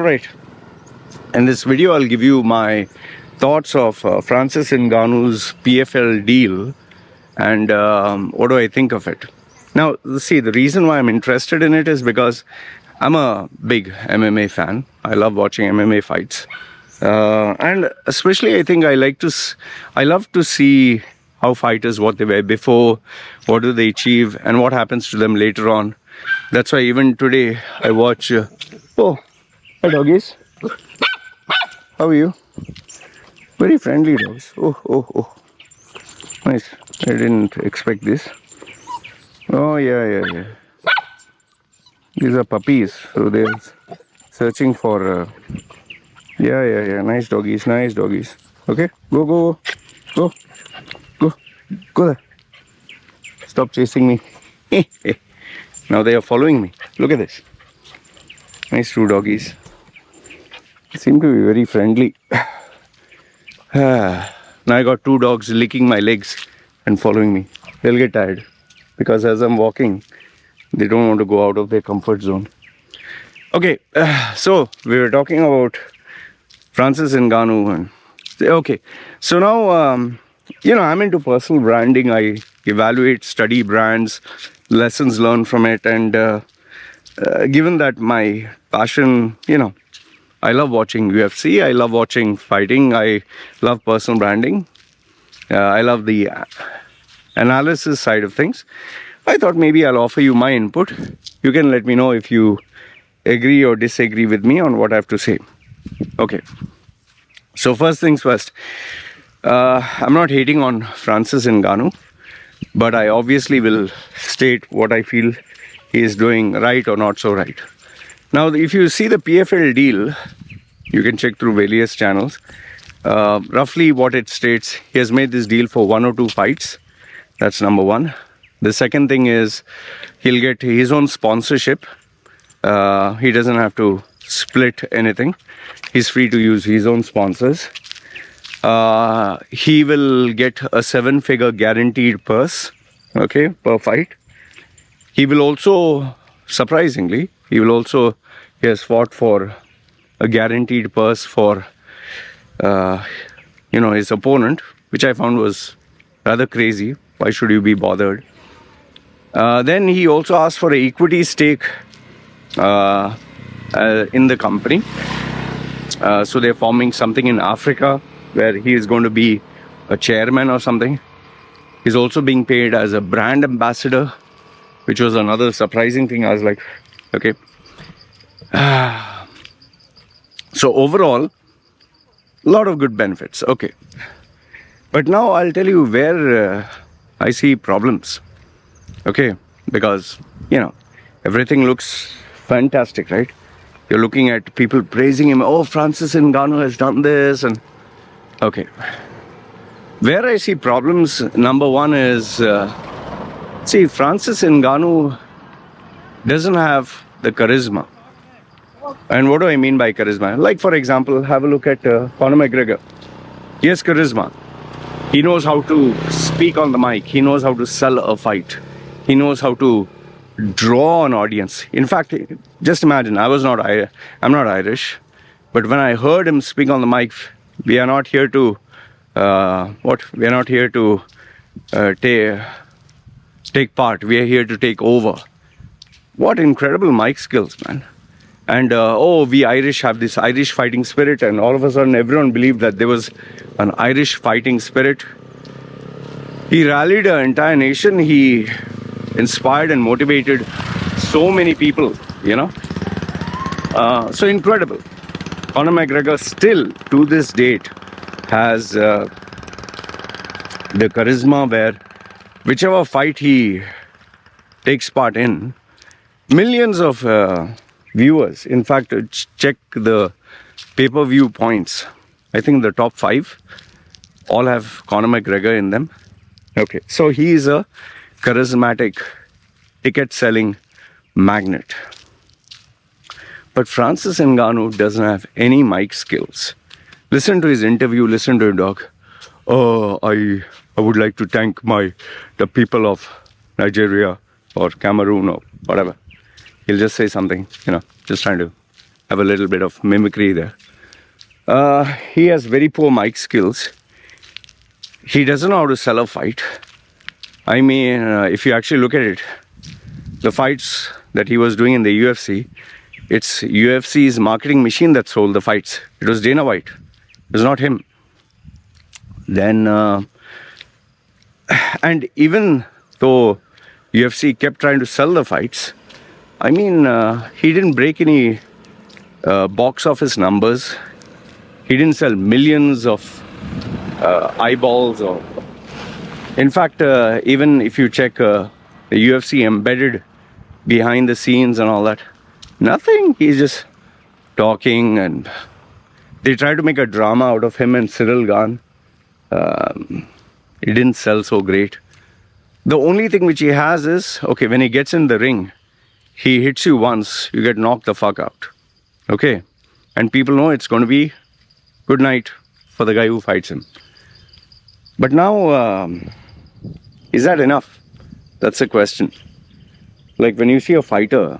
Alright, in this video I'll give you my thoughts of Francis Ngannou's PFL deal and what do I think of it. Now, see, the reason why I'm interested in it is because I'm a big MMA fan. I love watching MMA fights. And especially I think I love to see how fighters, what they were before, what do they achieve, and what happens to them later on. That's why even today I watch... oh, hi doggies. How are you? Very friendly dogs. Oh. Nice. I didn't expect this. Oh, yeah. These are puppies. So they're searching for... Yeah. Nice doggies. Okay, go there. Stop chasing me. Now they are following me. Look at this. Nice two doggies. They seem to be very friendly. Now I got two dogs licking my legs and following me. They'll get tired because as I'm walking, they don't want to go out of their comfort zone. Okay, so we were talking about Francis Ngannou. And okay, so now I'm into personal branding. I evaluate, study brands, lessons learned from it, and given that my passion, I love watching UFC, I love watching fighting, I love personal branding, I love the analysis side of things. I thought maybe I'll offer you my input. You can let me know if you agree or disagree with me on what I have to say. Okay, so first things first, I'm not hating on Francis Ngannou, but I obviously will state what I feel he is doing right or not so right. Now, if you see the PFL deal, you can check through various channels. Roughly what it states, he has made this deal for 1 or 2 fights. That's number one. The second thing is he'll get his own sponsorship. He doesn't have to split anything. He's free to use his own sponsors. He will get a 7-figure guaranteed purse, okay, per fight. He will also, surprisingly, he has fought for a guaranteed purse for, his opponent, which I found was rather crazy. Why should you be bothered? Then he also asked for an equity stake in the company. So they're forming something in Africa where he is going to be a chairman or something. He's also being paid as a brand ambassador, which was another surprising thing. I was like, okay. So overall, a lot of good benefits. Okay. But now I'll tell you where I see problems. Okay. Because, everything looks fantastic, right? You're looking at people praising him. Oh, Francis Ngannou has done this. And okay. Where I see problems, number one is, Francis Ngannou doesn't have the charisma. And what do I mean by charisma? Like, for example, have a look at Conor McGregor. He has charisma. He knows how to speak on the mic. He knows how to sell a fight. He knows how to draw an audience. In fact, just imagine, I'm not Irish, but when I heard him speak on the mic, we are not here to we are not here to take part. We are here to take over. What incredible mic skills, man. And we Irish have this Irish fighting spirit, and all of a sudden everyone believed that there was an Irish fighting spirit. He rallied an entire nation. He inspired and motivated so many people, so incredible. Conor McGregor still to this date has the charisma where whichever fight he takes part in, millions of viewers, in fact, check the pay-per-view points. I think the top 5 all have Conor McGregor in them. Okay, so he is a charismatic ticket-selling magnet. But Francis Ngannou doesn't have any mic skills. Listen to his interview, listen to him talk. Oh, I would like to thank the people of Nigeria or Cameroon or whatever. He'll just say something, just trying to have a little bit of mimicry there. He has very poor mic skills. He doesn't know how to sell a fight. I mean, if you actually look at it, the fights that he was doing in the UFC, it's UFC's marketing machine that sold the fights. It was Dana White. It was not him. Then, and even though UFC kept trying to sell the fights, I mean, he didn't break any box office numbers. He didn't sell millions of eyeballs. Or, in fact, even if you check the UFC embedded behind the scenes and all that, nothing. He's just talking, and they tried to make a drama out of him and Cyril Gane. It didn't sell so great. The only thing which he has is, okay, when he gets in the ring, he hits you once, you get knocked the fuck out. Okay? And people know it's going to be good night for the guy who fights him. But now, is that enough? That's the question. Like when you see a fighter,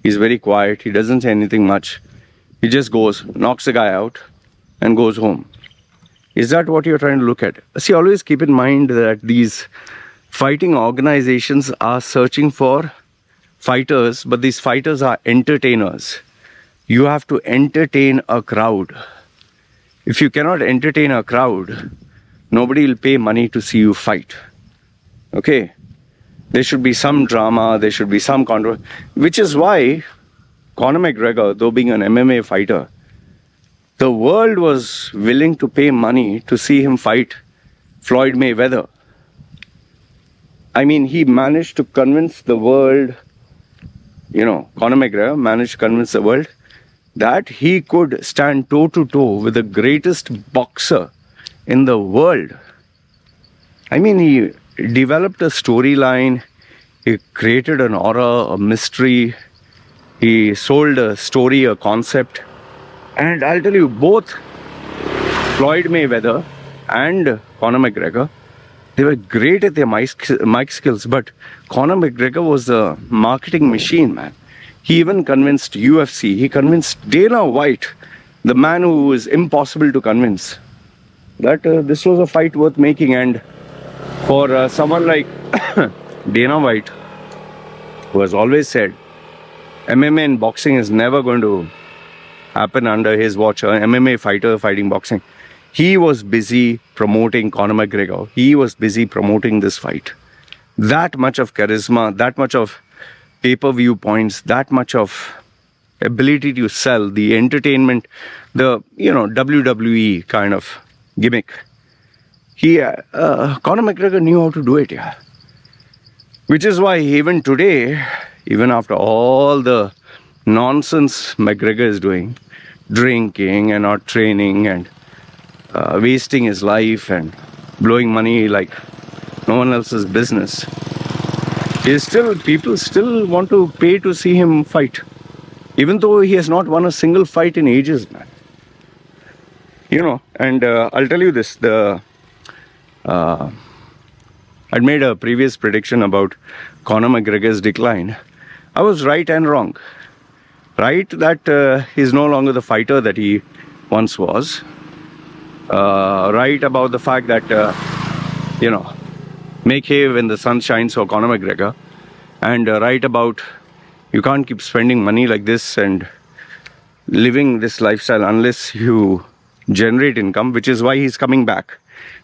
he's very quiet, he doesn't say anything much. He just goes, knocks the guy out, and goes home. Is that what you're trying to look at? See, always keep in mind that these fighting organizations are searching for fighters, but these fighters are entertainers. You have to entertain a crowd. If you cannot entertain a crowd, nobody will pay money to see you fight. Okay? There should be some drama, there should be some controversy, which is why Conor McGregor, though being an MMA fighter, the world was willing to pay money to see him fight Floyd Mayweather. I mean, he managed to convince the world, Conor McGregor managed to convince the world that he could stand toe-to-toe with the greatest boxer in the world. I mean, he developed a storyline, he created an aura, a mystery, he sold a story, a concept. And I'll tell you, both Floyd Mayweather and Conor McGregor, they were great at their mic skills, but Conor McGregor was a marketing machine, man. He even convinced UFC, he convinced Dana White, the man who is impossible to convince, that this was a fight worth making. And for someone like Dana White, who has always said MMA and boxing is never going to happen under his watch, an MMA fighter fighting boxing, he was busy promoting Conor McGregor. He was busy promoting this fight. That much of charisma, that much of pay-per-view points, that much of ability to sell, the entertainment, the WWE kind of gimmick. Conor McGregor knew how to do it, yeah. Which is why even today, even after all the nonsense McGregor is doing, drinking and not training and wasting his life and blowing money like no one else's business, people still want to pay to see him fight, even though he has not won a single fight in ages, man. And I'll tell you this, I'd made a previous prediction about Conor McGregor's decline. I was right and wrong. Right, that he's no longer the fighter that he once was. Right about the fact that, make hay when the sun shines for Conor McGregor. And right about you can't keep spending money like this and living this lifestyle unless you generate income, which is why he's coming back.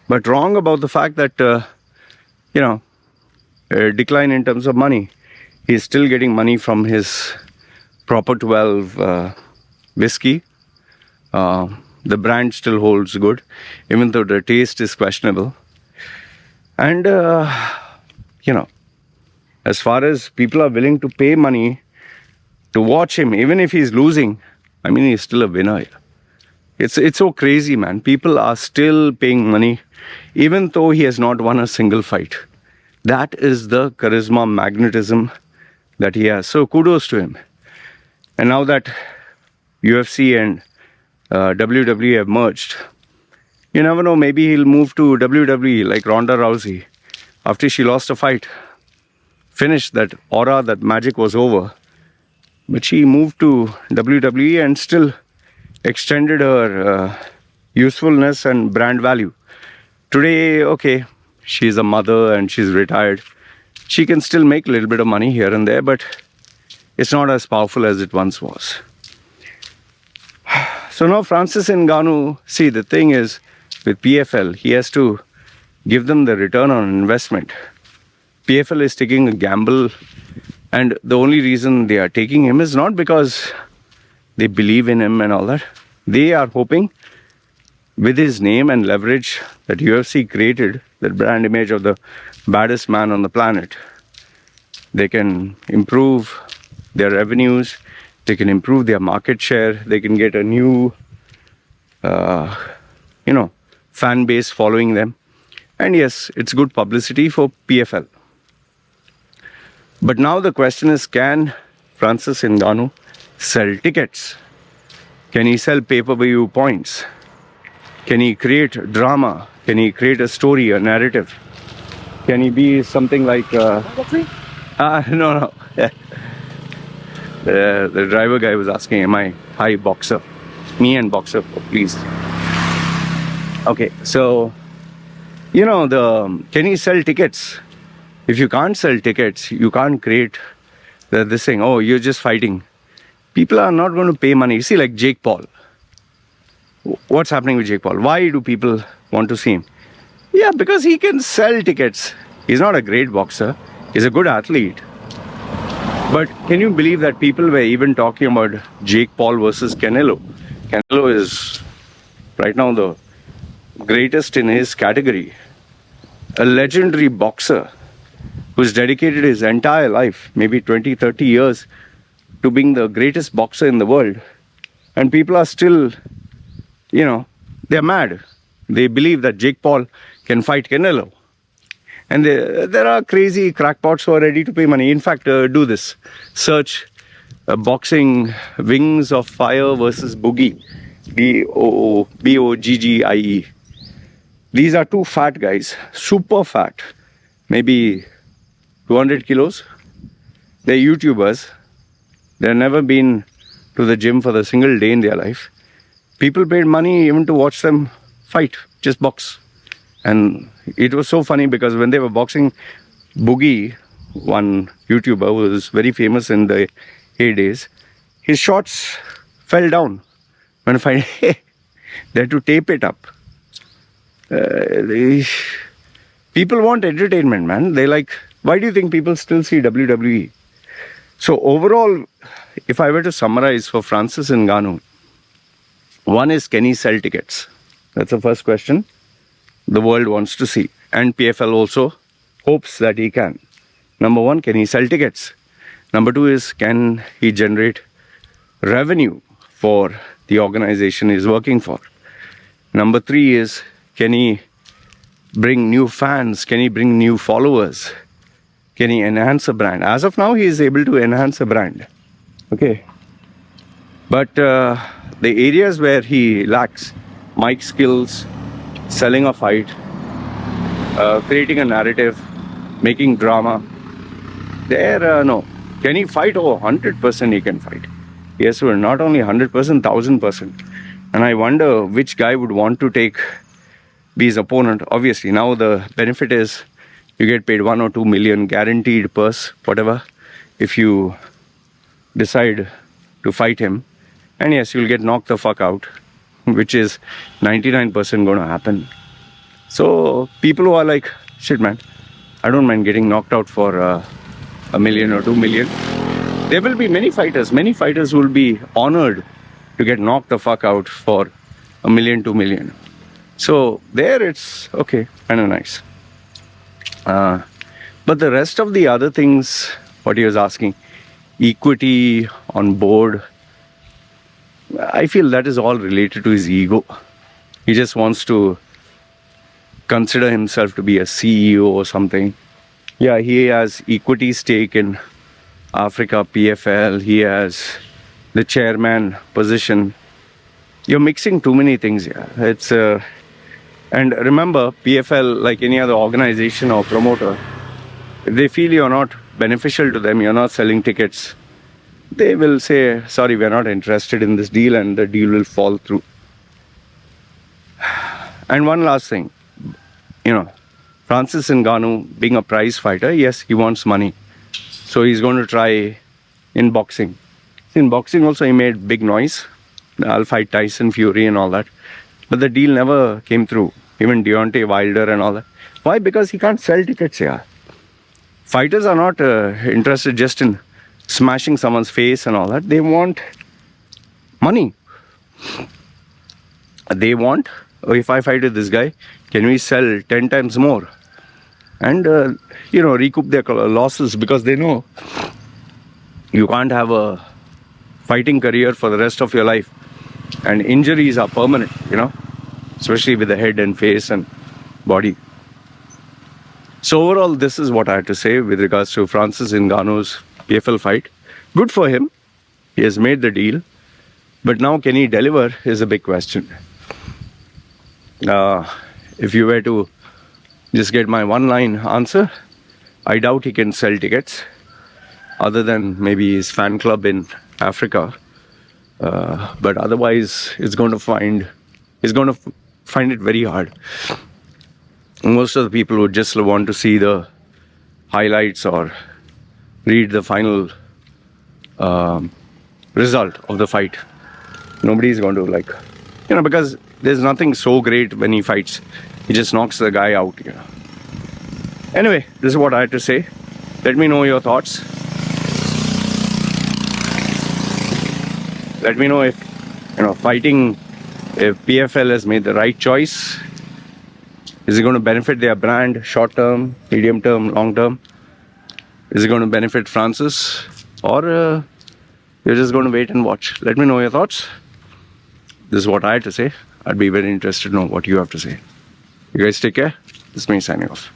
But wrong about the fact that, a decline in terms of money. He's still getting money from his Proper 12 whiskey. The brand still holds good, even though the taste is questionable. And, as far as people are willing to pay money to watch him, even if he's losing, I mean, he's still a winner. It's so crazy, man. People are still paying money, even though he has not won a single fight. That is the charisma, magnetism that he has. So kudos to him. And now that UFC and WWE have merged, you never know, maybe he'll move to WWE like Ronda Rousey. After she lost a fight, finished, that aura, that magic was over. But she moved to WWE and still extended her usefulness and brand value. Today, okay, she's a mother and she's retired. She can still make a little bit of money here and there, but it's not as powerful as it once was. So now Francis Ngannou, see, the thing is with PFL, he has to give them the return on investment. PFL is taking a gamble, and the only reason they are taking him is not because they believe in him and all that. They are hoping with his name and leverage that UFC created, that brand image of the baddest man on the planet, they can improve their revenues, they can improve their market share, they can get a new, fan base following them. And yes, it's good publicity for PFL. But now the question is, can Francis Ngannou sell tickets? Can he sell pay-per-view points? Can he create drama? Can he create a story, a narrative? Can he be something like... No. The driver guy was asking, am I high boxer? Me and boxer, please. Okay, so, can he sell tickets? If you can't sell tickets, you can't create this thing, oh, you're just fighting. People are not going to pay money. You see, like Jake Paul. What's happening with Jake Paul? Why do people want to see him? Yeah, because he can sell tickets. He's not a great boxer. He's a good athlete. But can you believe that people were even talking about Jake Paul versus Canelo? Canelo is right now the greatest in his category. A legendary boxer who's dedicated his entire life, maybe 20, 30 years, to being the greatest boxer in the world. And people are still, they're mad. They believe that Jake Paul can fight Canelo. And there are crazy crackpots who are ready to pay money. In fact, do this. Search boxing Wings of Fire versus Boogie. Boggie. These are two fat guys. Super fat. Maybe 200 kilos. They're YouTubers. They've never been to the gym for a single day in their life. People paid money even to watch them fight. Just box. And it was so funny because when they were boxing, Boogie, one YouTuber who was very famous in the heydays, his shots fell down. When I find, they had to tape it up. People want entertainment, man. They like, why do you think people still see WWE? So overall, if I were to summarize for Francis Ngannou, one is, can he sell tickets? That's the first question the world wants to see. And PFL also hopes that he can. Number one, can he sell tickets? Number two is, can he generate revenue for the organization he's working for? Number three is, can he bring new fans? Can he bring new followers? Can he enhance a brand? As of now, he is able to enhance a brand. Okay. But the areas where he lacks, mic skills, selling a fight, creating a narrative, making drama, no. Can he fight? Oh, 100% he can fight. Yes, well, not only 100%, 1000%. And I wonder which guy would want to be his opponent. Obviously, now the benefit is you get paid 1 or 2 million guaranteed purse, whatever, if you decide to fight him. And yes, you'll get knocked the fuck out, which is 99% going to happen. So people who are like, shit man, I don't mind getting knocked out for 1 million or 2 million. There will be many fighters who will be honored to get knocked the fuck out for 1 million, 2 million. So there it's okay, kind of nice. But the rest of the other things, what he was asking, equity on board, I feel that is all related to his ego. He just wants to consider himself to be a CEO or something. Yeah, he has equity stake in Africa PFL. He has the chairman position. You're mixing too many things here. It's and remember, PFL, like any other organization or promoter, if they feel you're not beneficial to them, you're not selling tickets, they will say, sorry, we're not interested in this deal, and the deal will fall through. And one last thing, Francis Ngannou being a prize fighter, yes, he wants money. So he's going to try in boxing. In boxing also he made big noise. I'll fight Tyson Fury and all that. But the deal never came through. Even Deontay Wilder and all that. Why? Because he can't sell tickets here. Fighters are not interested just in smashing someone's face and all that. They want money. They want, if I fight with this guy, can we sell 10 times more? And, recoup their losses, because they know you can't have a fighting career for the rest of your life. And injuries are permanent, especially with the head and face and body. So overall, this is what I had to say with regards to Francis Ngannou's PFL fight. Good for him. He has made the deal. But now, can he deliver is a big question. If you were to just get my one-line answer, I doubt he can sell tickets, other than maybe his fan club in Africa. But otherwise, he's going to find it very hard. Most of the people would just want to see the highlights or read the final result of the fight. Nobody's going to because there's nothing so great when he fights. He just knocks the guy out. Anyway, this is what I had to say. Let me know your thoughts. Let me know if fighting, if PFL has made the right choice. Is it going to benefit their brand short term, medium term, long term? Is it going to benefit Francis? Or you're just going to wait and watch? Let me know your thoughts. This is what I had to say. I'd be very interested to know what you have to say. You guys take care. This is me signing off.